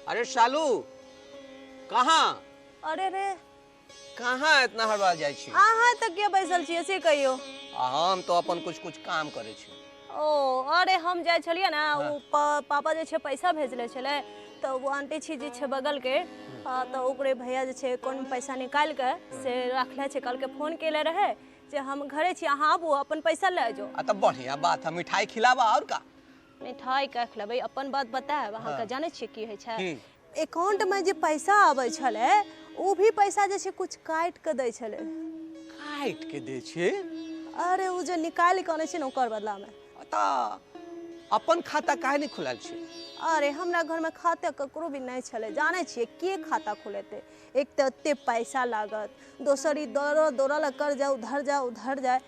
अरे शालू कहाँ? अरे रे कहाँ इतना हड़बड़ा जाय छी? अहाँ तक के बैसल छियै से कहियो। हम तो अपन कुछ काम करे छी। ओ अरे हम जाय छलियै ना, वो पापा जे छे पैसा भेजले छले, तो वो आंटी छी जे छे बगल के, तो ओकरे भैया जे छे कोन पैसा निकाल के से रखले छे, कल के फोन केले रहे जे हम घरे छी, अहाँ आबू अपन पैसा ले जाओ। तो बढ़िया बात है, मिठाई खिलावा और का? मिठाई का खिलाबे, अपन बात बताए अहाँ के जाने छी की है छे। अकाउंट में जे पैसा आवे छले, वो भी पैसा जे छे कुछ काट के दे छले। काट के दे छे? अरे वो जो निकाल के आने छे न ओकर बदला में। ता अपन खाता काहे नहीं खुलाल छे? अरे हमरा घर में खाता ककरो भी नहीं छले, जाने छिए के खाता खोलेते। एक तो इतने पैसा लागत, दोसरी दौड़ल कर जाए उधर जाए।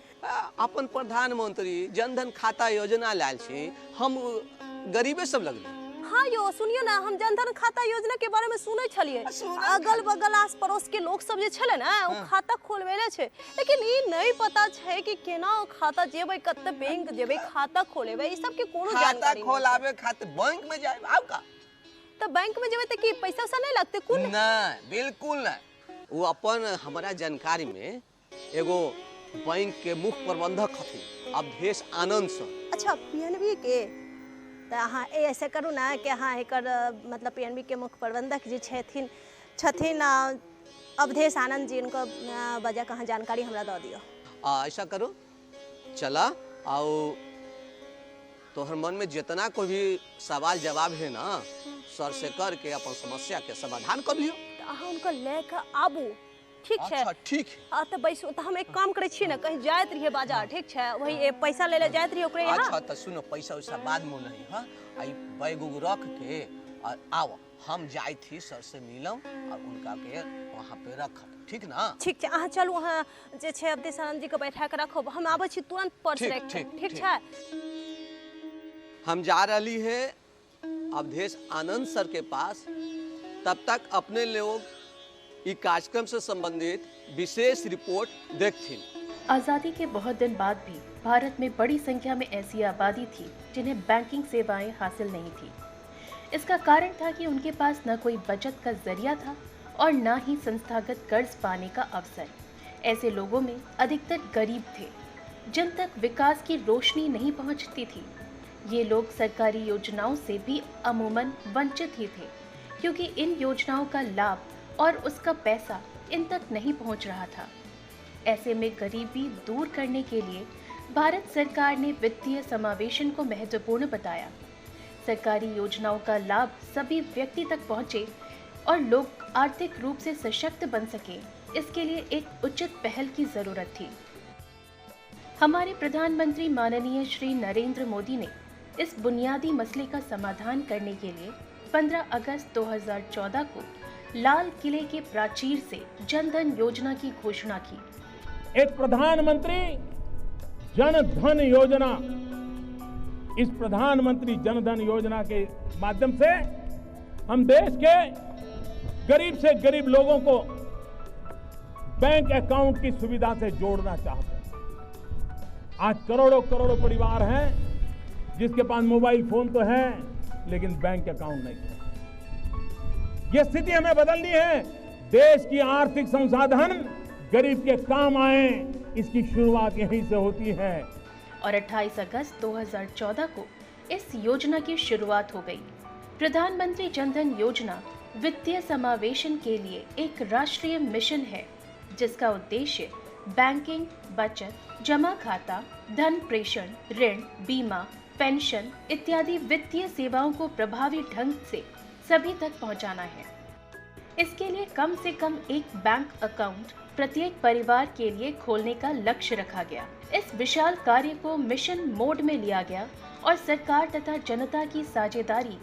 अपन प्रधानमंत्री जनधन खाता योजना लाल छे, हम गरीबे सब लगले। हाँ यो सुनियो ना, हम जनधन खाता योजना के बारे में सुने छलिए। अगल बगल आस पड़ोस के लोग सब जे छले ना, वो खाता खोलवेले छे, लेकिन ई नहीं पता छे कि केना खाता जेबे, कत्ते बैंक जेबे, खाता खोलेबे, ई सब के कोनो जानकारी खाता खोलावे खातिर बैंक में जाए आउ का? तो बैंक में जेबे त की पैसा सा नहीं लगते कुल? नहीं, बिल्कुल नहीं। वो अपन हमारा जानकारी में एगो बैंक के मुख्य प्रबंधक हथिन अवधेश आनंद सर। अच्छा पीएनबी के? तो हाँ ऐसे करूँ ना कि हाँ एक मतलब पीएनबी के मुख्य प्रबंधक जी छथिन अवधेश आनंद जी, उनको वजह कहाँ जानकारी हमरा दे दियो। ऐसा करो, चला आओ तोहर मन में जितना कोई भी सवाल जवाब है ना, सर से करके अपन समस्या के समाधान कर लियो। तो अहाँ उनको लेकर आबू, ठीक है? अच्छा ठीक है। तो बैसो, तो हम एक काम करे छी ना, कहीं जात रहिए बाजार, ठीक है? वही पैसा ले जात रहिए ओकरे यहाँ। अच्छा तो सुनो, पैसा वैसा बाद में नहीं, हाँ आई बैग उग रख के और आओ, हम जाए थी सर से मिलम और उनका के वहाँ पे रखब, ठीक ना? ठीक है, अहाँ चलू, वहाँ जे छे अवधेश आनंद जी के बैठा के रखो, हम आबे छी तुरंत पर्स लेके, ठीक है? हम जा रही है अवधेश आनंद सर के पास, तब तक अपने लोग इस कार्यक्रम से संबंधित विशेष रिपोर्ट देखते। आज़ादी के बहुत दिन बाद भी भारत में बड़ी संख्या में ऐसी आबादी थी जिन्हें बैंकिंग सेवाएं हासिल नहीं थी। इसका कारण था कि उनके पास न कोई बचत का जरिया था और न ही संस्थागत कर्ज पाने का अवसर। ऐसे लोगों में अधिकतर गरीब थे, जिन तक विकास की रोशनी नहीं पहुंचती थी। ये लोग सरकारी योजनाओं से भी अमूमन वंचित ही थे, क्योंकि इन योजनाओं का लाभ और उसका पैसा इन तक नहीं पहुंच रहा था। ऐसे में गरीबी दूर करने के लिए भारत सरकार ने वित्तीय समावेशन को महत्वपूर्ण बताया। सरकारी योजनाओं का लाभ सभी व्यक्ति तक पहुंचे और लोग आर्थिक रूप से सशक्त बन सके, इसके लिए एक उचित पहल की जरूरत थी। हमारे प्रधानमंत्री माननीय श्री नरेंद्र मोदी ने इस बुनियादी मसले का समाधान करने के लिए 15 अगस्त 2014 को लाल किले के प्राचीर से जनधन योजना की घोषणा की। एक प्रधानमंत्री जन धन योजना, इस प्रधानमंत्री जन धन योजना के माध्यम से हम देश के गरीब से गरीब लोगों को बैंक अकाउंट की सुविधा से जोड़ना चाहते हैं। आज करोड़ों करोड़ों परिवार हैं जिसके पास मोबाइल फोन तो है लेकिन बैंक अकाउंट नहीं है। ये स्थिति हमें बदलनी है। देश की आर्थिक संसाधन गरीब के काम आए, इसकी शुरुआत यहीं से होती है। और 28 अगस्त 2014 को इस योजना की शुरुआत हो गई। प्रधानमंत्री जनधन योजना वित्तीय समावेशन के लिए एक राष्ट्रीय मिशन है, जिसका उद्देश्य बैंकिंग, बचत, जमा खाता, धन प्रेषण, ऋण, बीमा, पेंशन इत्यादि वित्तीय सेवाओं को प्रभावी ढंग से सभी तक पहुंचाना है। इसके लिए कम से कम एक बैंक अकाउंट प्रत्येक परिवार के लिए खोलने का लक्ष्य रखा गया। इस विशाल कार्य को मिशन मोड में लिया गया और सरकार तथा जनता की साझेदारी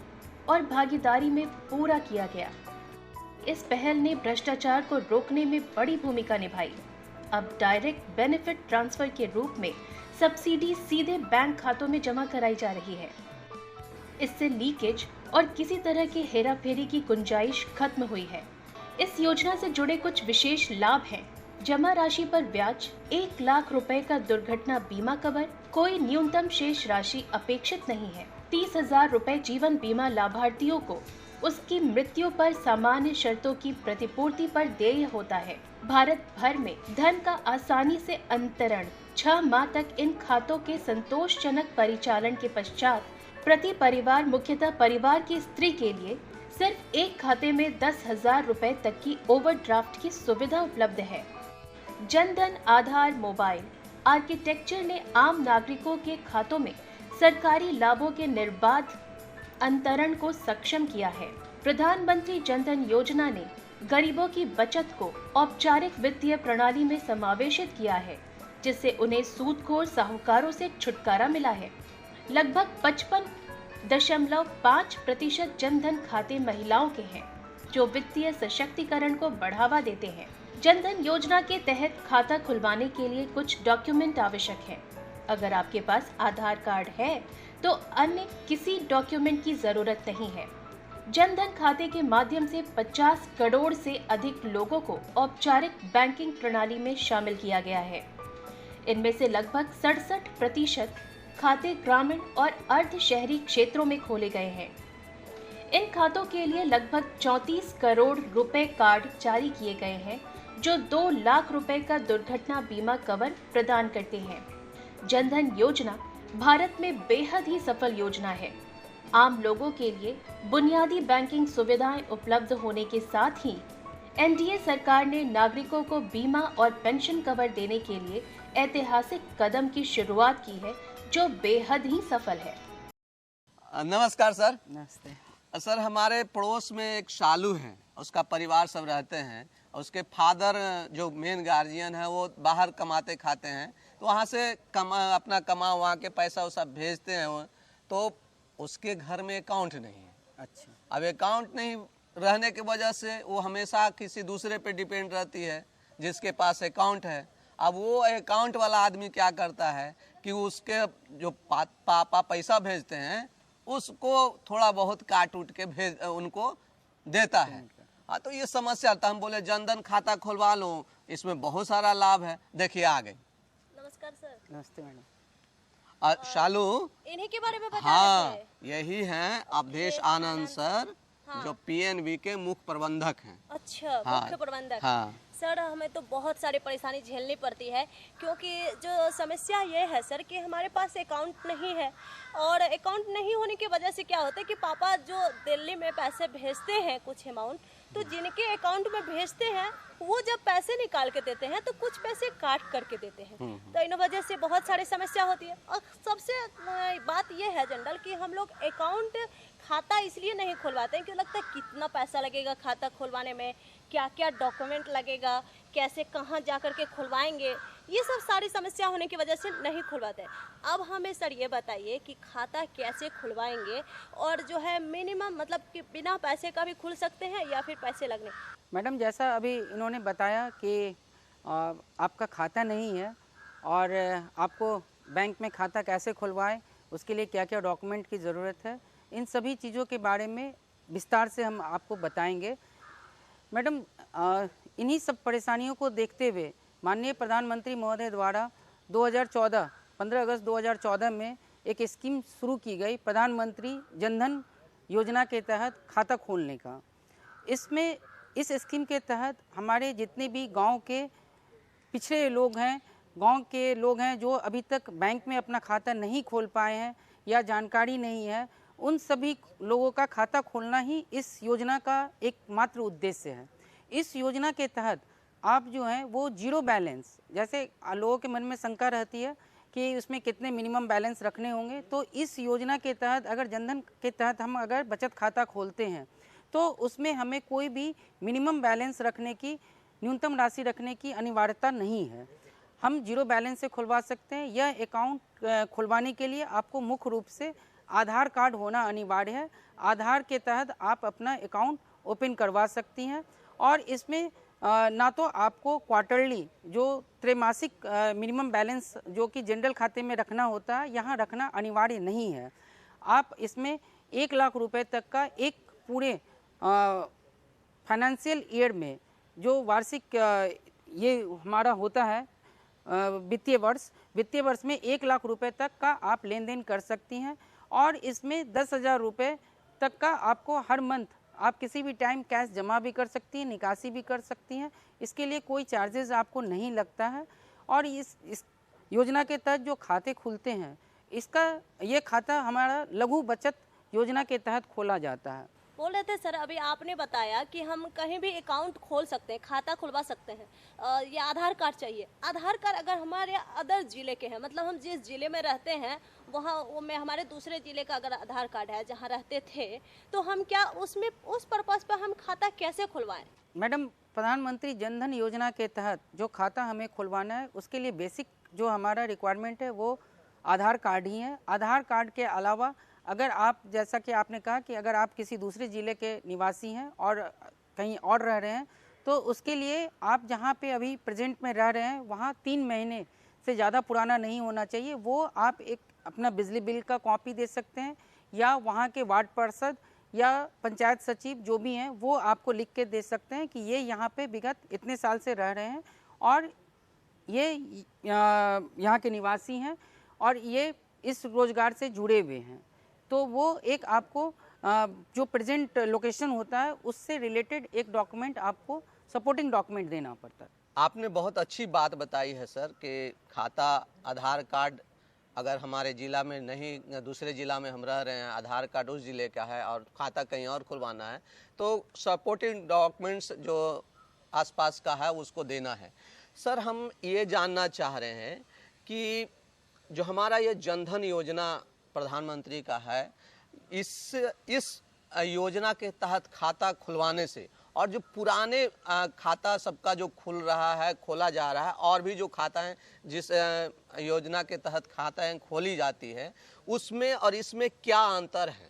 और भागीदारी में पूरा किया गया। इस पहल ने भ्रष्टाचार को रोकने में बड़ी भूमिका निभाई। अब डायरेक्ट बेनिफिट ट्रांसफर के रूप में सब्सिडी सीधे बैंक खातों में जमा कराई जा रही है। इससे लीकेज और किसी तरह की हेराफेरी की गुंजाइश खत्म हुई है। इस योजना से जुड़े कुछ विशेष लाभ हैं। जमा राशि पर ब्याज, 1 लाख रुपए का दुर्घटना बीमा कवर, कोई न्यूनतम शेष राशि अपेक्षित नहीं है। 30,000 रुपए जीवन बीमा लाभार्थियों को उसकी मृत्यु पर सामान्य शर्तों की प्रतिपूर्ति पर देय होता है। भारत भर में धन का आसानी से अंतरण 6 माह तक इन खातों के संतोषजनक परिचालन के पश्चात प्रति परिवार, मुख्यतः परिवार की स्त्री के लिए सिर्फ एक खाते में 10,000 रुपए तक की ओवरड्राफ्ट की सुविधा उपलब्ध है। जनधन आधार मोबाइल आर्किटेक्चर ने आम नागरिकों के खातों में सरकारी लाभों के निर्बाध अंतरण को सक्षम किया है। प्रधानमंत्री जनधन योजना ने गरीबों की बचत को औपचारिक वित्तीय प्रणाली में समावेशित किया है, जिससे उन्हें सूदखोर साहूकारों से छुटकारा मिला है। लगभग 55.5% जनधन खाते महिलाओं के हैं, जो वित्तीय सशक्तिकरण को बढ़ावा देते हैं। जनधन योजना के तहत खाता खुलवाने के लिए कुछ डॉक्यूमेंट आवश्यक हैं। अगर आपके पास आधार कार्ड है तो अन्य किसी डॉक्यूमेंट की जरूरत नहीं है। जनधन खाते के माध्यम से 50 करोड़ से अधिक लोगों को औपचारिक बैंकिंग प्रणाली में शामिल किया गया है। इनमें से लगभग 67% खाते ग्रामीण और अर्ध शहरी क्षेत्रों में खोले गए हैं। इन खातों के लिए लगभग 34 करोड़ रुपए कार्ड जारी किए गए हैं, जो 2 लाख रुपए का दुर्घटना बीमा कवर प्रदान करते हैं। जनधन योजना भारत में बेहद ही सफल योजना है। आम लोगों के लिए बुनियादी बैंकिंग सुविधाएं उपलब्ध होने के साथ ही एनडीए सरकार ने नागरिकों को बीमा और पेंशन कवर देने के लिए ऐतिहासिक कदम की शुरुआत की है, जो बेहद ही सफल है। नमस्कार सर। नमस्ते सर, हमारे पड़ोस में एक शालू है, उसका परिवार सब रहते हैं। उसके फादर जो मेन गार्जियन है वो बाहर कमाते खाते हैं, तो वहाँ से अपना कमा वहाँ के पैसा वैसा भेजते हैं वो। तो उसके घर में अकाउंट नहीं है। अच्छा। अब अकाउंट नहीं रहने की वजह से वो हमेशा किसी दूसरे पे डिपेंड रहती है जिसके पास अकाउंट है। अब वो अकाउंट वाला आदमी क्या करता है कि उसके जो पापा पैसा भेजते हैं उसको थोड़ा बहुत काट उठ के उनको देता है। हाँ, तो ये समस्या था। हम बोले जनधन खाता खुलवा लो, इसमें बहुत सारा लाभ है। देखिए आ गए। नमस्कार सर। नमस्ते मैडम। शालू, इन्हीं के बारे में बता हाँ रहे थे। यही हैं अवधेश आनंद सर, जो पीएनबी के मुख्य प्रबंधक हैं। अच्छा, हाँ, मुख्य प्रबंधक। हाँ। सर, हमें तो बहुत सारी परेशानी झेलनी पड़ती है, क्योंकि जो समस्या ये है सर कि हमारे पास अकाउंट नहीं है, और अकाउंट नहीं होने की वजह से क्या होता है कि पापा जो दिल्ली में पैसे भेजते हैं कुछ अमाउंट, तो जिनके अकाउंट में भेजते हैं वो जब पैसे निकाल के देते हैं तो कुछ पैसे काट करके देते हैं। तो इन वजह से बहुत सारी समस्या होती है। और सबसे बात ये है जनरल कि हम लोग अकाउंट खाता इसलिए नहीं खुलवाते हैं कि लगता है कितना पैसा लगेगा खाता खुलवाने में, क्या क्या डॉक्यूमेंट लगेगा, कैसे कहाँ जा कर के खुलवाएंगे, ये सब सारी समस्या होने की वजह से नहीं खुलवाते। अब हमें सर ये बताइए कि खाता कैसे खुलवाएंगे, और जो है मिनिमम मतलब कि बिना पैसे का भी खुल सकते हैं या फिर पैसे लगने? मैडम, जैसा अभी इन्होंने बताया कि आपका खाता नहीं है और आपको बैंक में खाता कैसे खुलवाएं, उसके लिए क्या क्या डॉक्यूमेंट की ज़रूरत है, इन सभी चीज़ों के बारे में विस्तार से हम आपको बताएंगे। मैडम, इन्हीं सब परेशानियों को देखते हुए माननीय प्रधानमंत्री महोदय द्वारा 15 अगस्त 2014 में एक स्कीम शुरू की गई, प्रधानमंत्री जनधन योजना के तहत खाता खोलने का। इसमें इस स्कीम के तहत हमारे जितने भी गांव के पिछड़े लोग हैं, गांव के लोग हैं जो अभी तक बैंक में अपना खाता नहीं खोल पाए हैं या जानकारी नहीं है, उन सभी लोगों का खाता खोलना ही इस योजना का एकमात्र उद्देश्य है। इस योजना के तहत आप जो हैं वो जीरो बैलेंस, जैसे लोगों के मन में शंका रहती है कि उसमें कितने मिनिमम बैलेंस रखने होंगे, तो इस योजना के तहत अगर जनधन के तहत हम अगर बचत खाता खोलते हैं तो उसमें हमें कोई भी मिनिमम बैलेंस रखने की, न्यूनतम राशि रखने की अनिवार्यता नहीं है। हम जीरो बैलेंस से खुलवा सकते हैं। यह अकाउंट खुलवाने के लिए आपको मुख्य रूप से आधार कार्ड होना अनिवार्य है। आधार के तहत आप अपना अकाउंट ओपन करवा सकती हैं और इसमें ना तो आपको क्वार्टरली जो त्रैमासिक मिनिमम बैलेंस जो कि जनरल खाते में रखना होता है, यहाँ रखना अनिवार्य नहीं है। आप इसमें 1 लाख रुपए तक का एक पूरे फाइनेंशियल ईयर में जो वार्षिक ये हमारा होता है वित्तीय वर्ष में 1 लाख रुपए तक का आप लेन देन कर सकती हैं और इसमें 10,000 रुपये तक का आपको हर मंथ आप किसी भी टाइम कैश जमा भी कर सकती हैं, निकासी भी कर सकती हैं। इसके लिए कोई चार्जेस आपको नहीं लगता है। और इस योजना के तहत जो खाते खुलते हैं, ये खाता हमारा लघु बचत योजना के तहत खोला जाता है। बोल रहे थे सर, अभी आपने बताया कि हम कहीं भी अकाउंट खोल सकते हैं, खाता खुलवा सकते हैं। ये आधार कार्ड चाहिए। आधार कार्ड अगर हमारे अदर जिले के हैं, मतलब हम जिस जिले में रहते हैं वहाँ में हमारे दूसरे जिले का अगर आधार कार्ड है जहाँ रहते थे, तो हम क्या उसमें उस पर्पज़ पर हम खाता कैसे खुलवाएं? मैडम, प्रधानमंत्री जन धन योजना के तहत जो खाता हमें खुलवाना है उसके लिए बेसिक जो हमारा रिक्वायरमेंट है वो आधार कार्ड ही है। आधार कार्ड के अलावा अगर आप, जैसा कि आपने कहा कि अगर आप किसी दूसरे ज़िले के निवासी हैं और कहीं और रह रहे हैं, तो उसके लिए आप जहां पे अभी प्रेजेंट में रह रहे हैं वहां 3 महीने से ज़्यादा पुराना नहीं होना चाहिए। वो आप एक अपना बिजली बिल का कॉपी दे सकते हैं या वहां के वार्ड पार्षद या पंचायत सचिव जो भी हैं वो आपको लिख के दे सकते हैं कि ये यहाँ पे विगत इतने साल से रह रहे हैं और ये यहाँ के निवासी हैं और ये इस रोज़गार से जुड़े हुए हैं। तो वो एक आपको जो प्रेजेंट लोकेशन होता है उससे रिलेटेड एक डॉक्यूमेंट आपको सपोर्टिंग डॉक्यूमेंट देना पड़ता है। आपने बहुत अच्छी बात बताई है सर कि खाता, आधार कार्ड अगर हमारे ज़िला में नहीं, दूसरे ज़िला में हम रह रहे हैं, आधार कार्ड उस ज़िले का है और खाता कहीं और खुलवाना है, तो सपोर्टिंग डॉक्यूमेंट्स जो आसपास का है उसको देना है। सर, हम ये जानना चाह रहे हैं कि जो हमारा ये जनधन योजना प्रधानमंत्री का है, इस योजना के तहत खाता खुलवाने से और जो पुराने खाता सबका जो खुल रहा है, खोला जा रहा है, और भी जो खाता है जिस योजना के तहत खाता है खोली जाती है, उसमें और इसमें क्या अंतर है?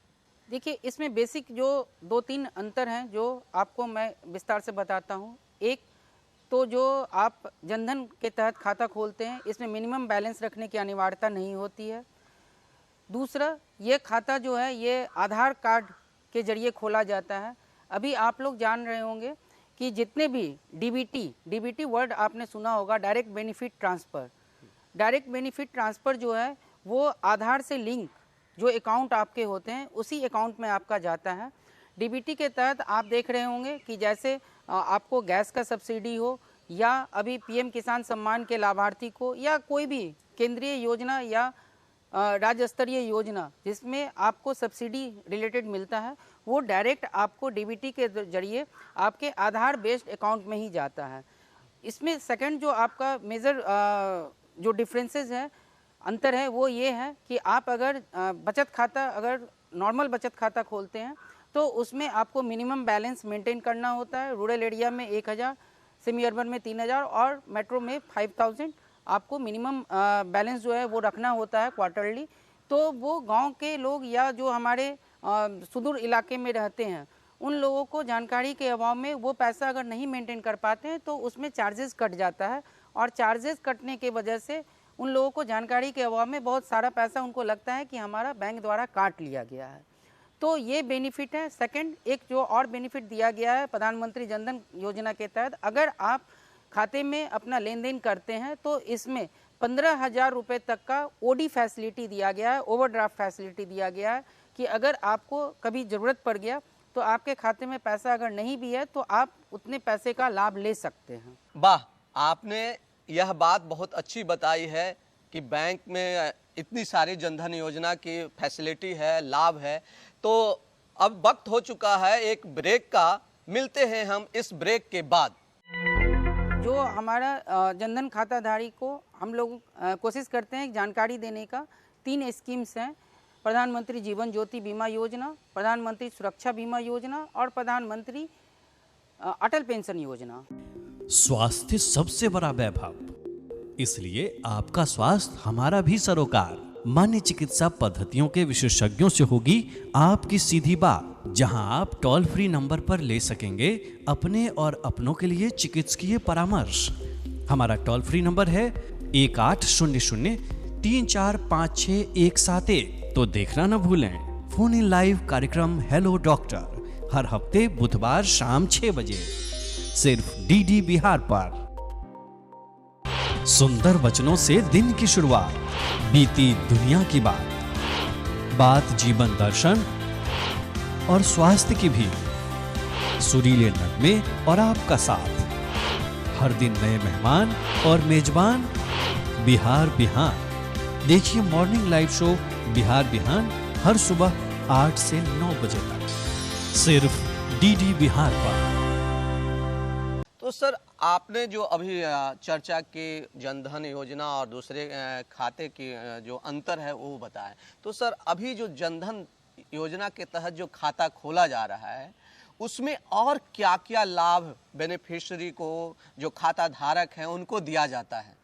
देखिए, इसमें बेसिक जो 2-3 अंतर हैं जो आपको मैं विस्तार से बताता हूँ। एक तो जो आप जनधन के तहत खाता खोलते हैं इसमें मिनिमम बैलेंस रखने की अनिवार्यता नहीं होती है। दूसरा, ये खाता जो है ये आधार कार्ड के जरिए खोला जाता है। अभी आप लोग जान रहे होंगे कि जितने भी डीबीटी वर्ड आपने सुना होगा, डायरेक्ट बेनिफिट ट्रांसफ़र जो है वो आधार से लिंक जो अकाउंट आपके होते हैं उसी अकाउंट में आपका जाता है। डीबीटी के तहत आप देख रहे होंगे कि जैसे आपको गैस का सब्सिडी हो या अभी पीएम किसान सम्मान के लाभार्थी को या कोई भी केंद्रीय योजना या राज्य स्तरीय योजना जिसमें आपको सब्सिडी रिलेटेड मिलता है, वो डायरेक्ट आपको डीबीटी के जरिए आपके आधार बेस्ड अकाउंट में ही जाता है। इसमें सेकंड जो आपका मेजर जो डिफरेंसेस है, अंतर है, वो ये है कि आप अगर अगर नॉर्मल बचत खाता खोलते हैं तो उसमें आपको मिनिमम बैलेंस मेंटेन करना होता है। रूरल एरिया में 1,000, सेमी अर्बन में 3,000 और मेट्रो में 5,000 आपको मिनिमम बैलेंस जो है वो रखना होता है क्वार्टरली। तो वो गांव के लोग या जो हमारे सुदूर इलाके में रहते हैं उन लोगों को जानकारी के अभाव में वो पैसा अगर नहीं मेंटेन कर पाते हैं तो उसमें चार्जेस कट जाता है और चार्जेस कटने के वजह से उन लोगों को जानकारी के अभाव में बहुत सारा पैसा उनको लगता है कि हमारा बैंक द्वारा काट लिया गया है। तो ये बेनिफिट है। सेकंड, एक जो और बेनिफिट दिया गया है प्रधानमंत्री जनधन योजना के तहत, अगर आप खाते में अपना लेन देन करते हैं तो इसमें 15,000 रुपये तक का ओडी फैसिलिटी दिया गया है, ओवरड्राफ्ट फैसिलिटी दिया गया है कि अगर आपको कभी ज़रूरत पड़ गया तो आपके खाते में पैसा अगर नहीं भी है तो आप उतने पैसे का लाभ ले सकते हैं। वाह, आपने यह बात बहुत अच्छी बताई है कि बैंक में इतनी सारी जनधन योजना की फैसिलिटी है, लाभ है। तो अब वक्त हो चुका है एक ब्रेक का, मिलते हैं हम इस ब्रेक के बाद। जो हमारा जनधन खाताधारी को हम लोग कोशिश करते हैं जानकारी देने का। 3 स्कीम्स हैं, प्रधानमंत्री जीवन ज्योति बीमा योजना, प्रधानमंत्री सुरक्षा बीमा योजना और प्रधानमंत्री अटल पेंशन योजना। स्वास्थ्य सबसे बड़ा वैभव, इसलिए आपका स्वास्थ्य हमारा भी सरोकार। मान्य चिकित्सा पद्धतियों के विशेषज्ञों से होगी आपकी सीधी बात, जहां आप टोल फ्री नंबर पर ले सकेंगे अपने और अपनों के लिए चिकित्सकीय परामर्श। हमारा टोल फ्री नंबर है 1800-3456-171। तो देखना न भूलें फोन इन लाइव कार्यक्रम हेलो डॉक्टर हर हफ्ते बुधवार शाम 6 बजे सिर्फ डीडी बिहार पर। सुंदर वचनों से दिन की शुरुआत, बीती दुनिया की बात जीवन दर्शन और स्वास्थ्य की भी, सुरीले नगमे और आपका साथ, हर दिन नए मेहमान और मेजबान बिहार बिहान। देखिए मॉर्निंग लाइव शो बिहार बिहान हर सुबह 8 से 9 बजे तक सिर्फ डीडी बिहार पर। तो सर आपने जो अभी चर्चा की जनधन योजना और दूसरे खाते की जो अंतर है वो बताया, तो सर अभी जो जनधन योजना के तहत जो खाता खोला जा रहा है उसमें और क्या क्या लाभ बेनिफिशियरी को, जो खाता धारक हैं उनको दिया जाता है?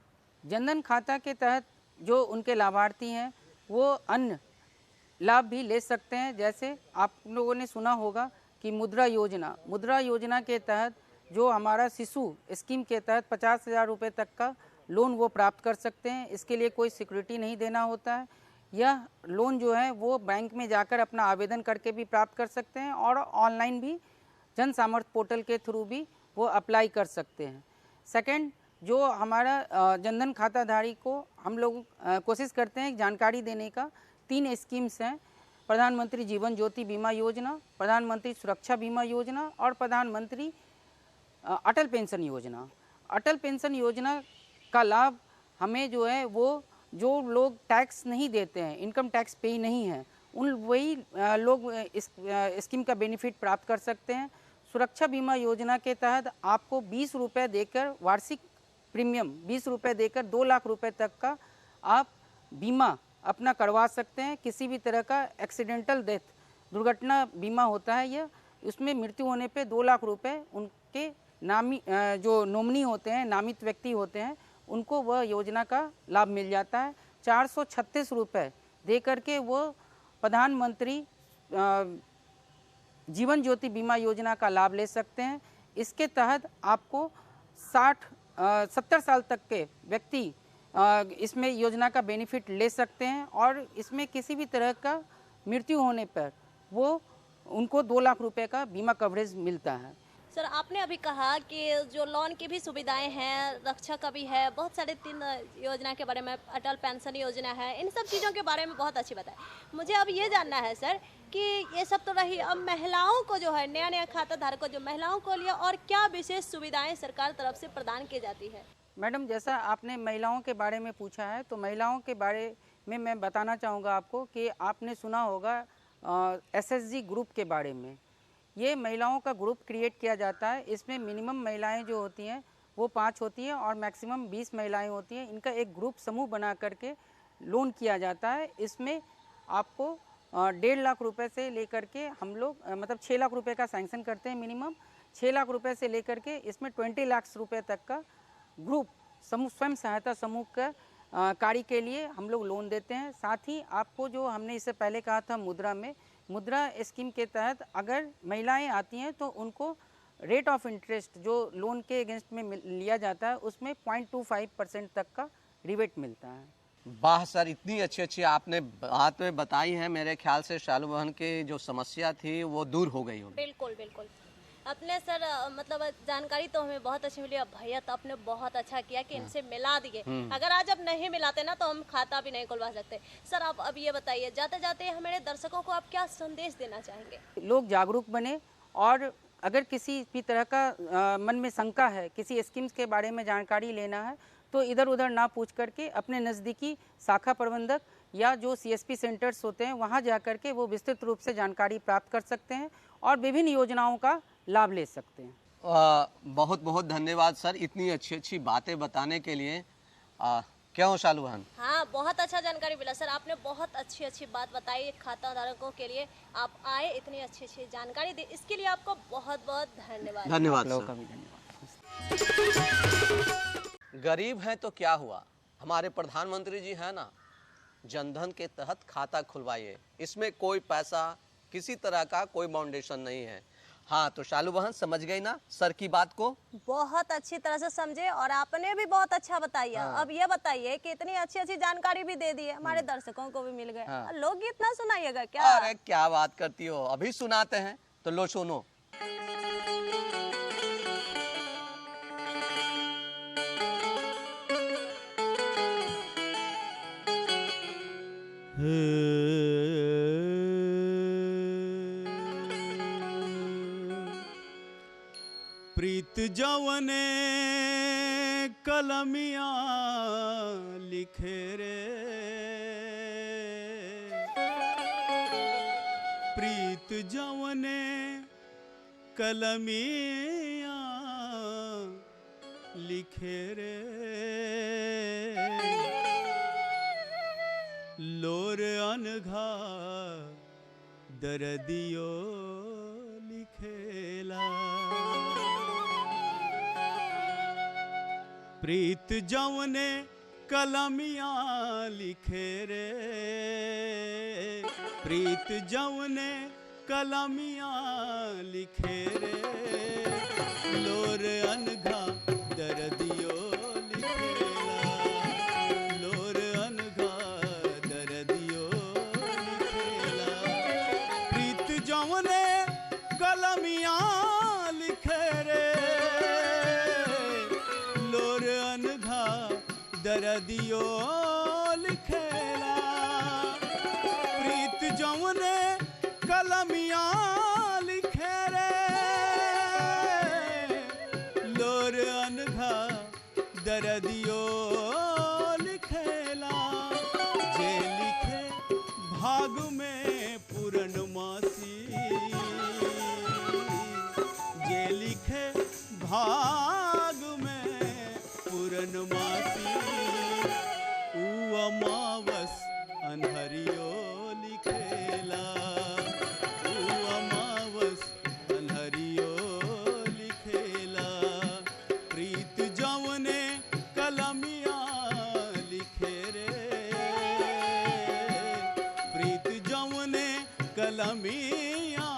जनधन खाता के तहत जो उनके लाभार्थी हैं वो अन्य लाभ भी ले सकते हैं। जैसे आप लोगों ने सुना होगा कि मुद्रा योजना के तहत जो हमारा शिशु स्कीम के तहत 50,000 रुपये तक का लोन वो प्राप्त कर सकते हैं। इसके लिए कोई सिक्योरिटी नहीं देना होता है। यह लोन जो है वो बैंक में जाकर अपना आवेदन करके भी प्राप्त कर सकते हैं और ऑनलाइन भी जन सामर्थ्य पोर्टल के थ्रू भी वो अप्लाई कर सकते हैं। सेकंड, जो हमारा जनधन खाताधारी को हम लोग कोशिश करते हैं जानकारी देने का। 3 स्कीम्स हैं, प्रधानमंत्री जीवन ज्योति बीमा योजना, प्रधानमंत्री सुरक्षा बीमा योजना और प्रधानमंत्री अटल पेंशन योजना। अटल पेंशन योजना का लाभ हमें जो है वो जो लोग टैक्स नहीं देते हैं, इनकम टैक्स पे नहीं है, उन वही लोग इस स्कीम का बेनिफिट प्राप्त कर सकते हैं। सुरक्षा बीमा योजना के तहत आपको 20 रुपये देकर वार्षिक प्रीमियम 20 रुपये देकर 2 लाख रुपए तक का आप बीमा अपना करवा सकते हैं। किसी भी तरह का एक्सीडेंटल डेथ दुर्घटना बीमा होता है यह, उसमें मृत्यु होने पे 2 लाख रुपए उनके नामी जो नॉमिनी होते हैं, नामित व्यक्ति होते हैं, उनको वह योजना का लाभ मिल जाता है। 436 रुपये दे करके वो प्रधानमंत्री जीवन ज्योति बीमा योजना का लाभ ले सकते हैं। इसके तहत आपको 70 साल तक के व्यक्ति इसमें योजना का बेनिफिट ले सकते हैं और इसमें किसी भी तरह का मृत्यु होने पर वो उनको 2 लाख रुपए का बीमा कवरेज मिलता है। सर आपने अभी कहा कि जो लोन की भी सुविधाएं हैं, रक्षा का भी है, बहुत सारे 3 योजना के बारे में, अटल पेंशन योजना है, इन सब चीज़ों के बारे में बहुत अच्छी बताए। मुझे अब ये जानना है सर कि ये सब तो रही, अब महिलाओं को जो है नया खाता धारकों जो महिलाओं को लिए और क्या विशेष सुविधाएं सरकार तरफ से प्रदान की जाती है? मैडम, जैसा आपने महिलाओं के बारे में पूछा है तो महिलाओं के बारे में मैं बताना चाहूँगा आपको कि आपने सुना होगा SSG ग्रुप के बारे में। ये महिलाओं का ग्रुप क्रिएट किया जाता है। इसमें मिनिमम महिलाएं जो होती हैं वो 5 होती हैं और मैक्सिमम 20 महिलाएं होती हैं। इनका एक ग्रुप समूह बना करके लोन किया जाता है। इसमें आपको 1.5 लाख रुपए से लेकर के हम लोग मतलब 6 लाख रुपए का सैंक्शन करते हैं मिनिमम। 6 लाख रुपए से लेकर के इसमें 20 लाख रुपए तक का ग्रुप समूह स्वयं सहायता समूह का कार्य के लिए हम लोग लोन देते हैं। साथ ही आपको जो हमने इससे पहले कहा था मुद्रा स्कीम के तहत अगर महिलाएं आती हैं तो उनको रेट ऑफ इंटरेस्ट जो लोन के अगेंस्ट में लिया जाता है उसमें 0.25% तक का रिबेट मिलता है। वाह सर, इतनी अच्छी आपने बात में बताई है। मेरे ख्याल से शालू बहन की जो समस्या थी वो दूर हो गई होगी। बिल्कुल बिल्कुल। अपने सर मतलब जानकारी तो हमें बहुत अच्छी मिली। अब भैया तो आपने बहुत अच्छा किया कि इनसे मिला दिए। अगर आज अब नहीं मिलाते ना तो हम खाता भी नहीं खुलवा सकते। सर आप अब ये बताइए, जाते जाते हमारे दर्शकों को आप क्या संदेश देना चाहेंगे? लोग जागरूक बने और अगर किसी भी तरह का मन में शंका है, किसी स्कीम्स के बारे में जानकारी लेना है तो इधर उधर ना पूछ करके अपने नज़दीकी शाखा प्रबंधक या जो CSP सेंटर्स होते हैं वहाँ जा कर के वो विस्तृत रूप से जानकारी प्राप्त कर सकते हैं और विभिन्न योजनाओं का लाभ ले सकते हैं। बहुत बहुत धन्यवाद सर इतनी अच्छी बातें बताने के लिए। क्यों शालू बहन? हाँ, बहुत अच्छा जानकारी मिला सर। आपने बहुत अच्छी बात बताई खाता धारकों के लिए। आप आए, इतनी अच्छी जानकारी दी, इसके लिए आपको बहुत बहुत धन्यवाद। धन्यवाद लोगों का भी धन्यवाद। गरीब हैं तो क्या हुआ, हमारे प्रधानमंत्री जी हैं ना, जनधन के तहत खाता खुलवाइए। इसमें कोई पैसा, किसी तरह का कोई बाउंडेशन नहीं है। हाँ, तो शालू बहन समझ गई ना सर की बात को? बहुत अच्छी तरह से समझे और आपने भी बहुत अच्छा बताया। अब ये बताइए कि इतनी अच्छी अच्छी जानकारी भी दे दी है, हमारे दर्शकों को भी मिल गए। लोकगीत ना सुनाइएगा क्या? अरे क्या बात करती हो, अभी सुनाते हैं, तो लो सुनो। प्रीत जवने कलमिया लिखे रे, प्रीत जवने कलमिया लिखे रे, लोर अनघा दर्दियो लिखेला। प्रीत जवने कलमिया लिखे रे, प्रीत जवने कलमिया लिखे रे, लोर अनघा दर्दियो लिखेला, लोर अनघा दर्दियो लिखेला। प्रीत जवने कलमिया लिखे रे, लोर अनघा दर्दियो लिखेला। प्रीत जवने कलमिया लिखे रे, लोर अनघा दर्दियो लिखेला। जे लिखे भाग में पूर्णमासी, जे लिखे भाग में पूर्णमासी, ऊ अमावस अनहरियो लिखेला, ऊ अमावस अनहरियो लिखेला। प्रीत जवने कलमिया लिखे रे, प्रीत जवने कलमिया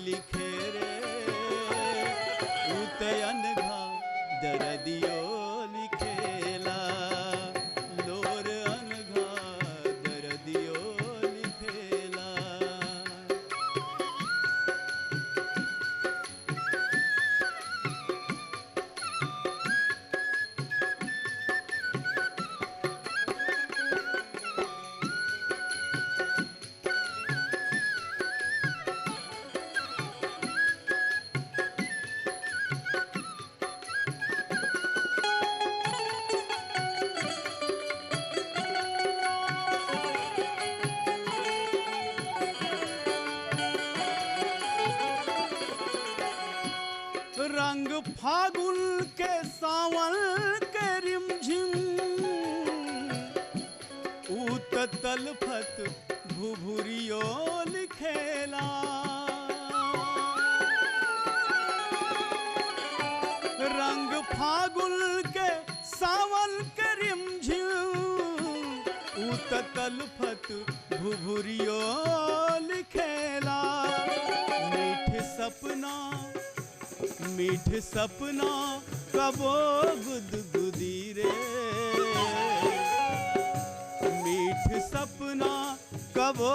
लिखे रे, उत अनघा दर्दियो लिखेला, लोर अनघा दर्दियो लिखेला। रंग फागुन के सावन के रिमझिम, ऊत तलफत भुभुरियो लिखेला। रंग फागुन के सावन के रिमझिम, ऊत तलफत भुभुरियो लिखेला। मीठ सपना, मीठ सपना कबो गुदगुदी रे, मीठ सपना कबो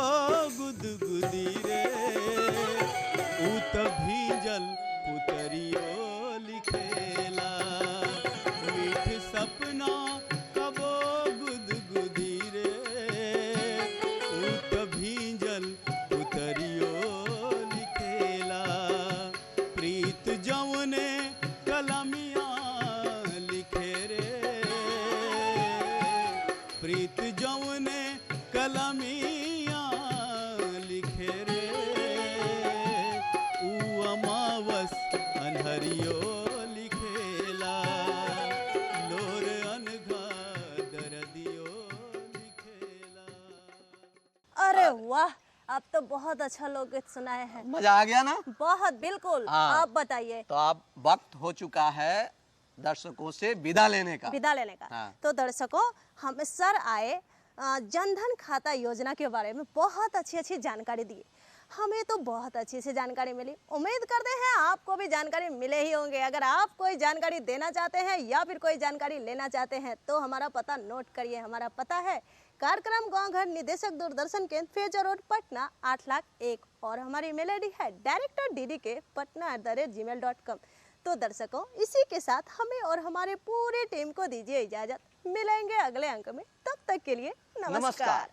गुदगुदी रे, ऊत भीजल पुतरियो लिखेला। मीठ सपना कबो गुदगुदी रे, ऊत भीजल पुतरियो लिखेला। प्रीत जवने कलमिया लिखे रे, प्रीत जवने कलमिया लिखे रे, ऊ अमावस अनहरियो लिखेला, लोर अनघा दर्दियो लिखेला। अरे वाह, आप तो बहुत अच्छा लोकगीत सुनाए हैं। मजा आ गया ना? बहुत, बिल्कुल। हाँ। आप बताइए। तो अब वक्त हो चुका है दर्शकों से विदा लेने का। विदा लेने का। हाँ। तो दर्शकों, हम सर आए जनधन खाता योजना के बारे में बहुत अच्छी जानकारी दी। हमें तो बहुत अच्छी से जानकारी मिली। उम्मीद करते हैं आपको भी जानकारी मिले ही होंगे। अगर आप कोई जानकारी देना चाहते हैं या फिर कोई जानकारी लेना चाहते हैं तो हमारा पता नोट करिए। हमारा पता है कार्यक्रम गांव घर, निदेशक दूरदर्शन केंद्र, फेजा रोड, पटना 8,01,। और हमारी ईमेल आईडी है directorddk@gmail.com। तो दर्शकों, इसी के साथ हमें और हमारे पूरी टीम को दीजिए इजाजत। मिलेंगे अगले अंक में, तब तक के लिए नमस्कार।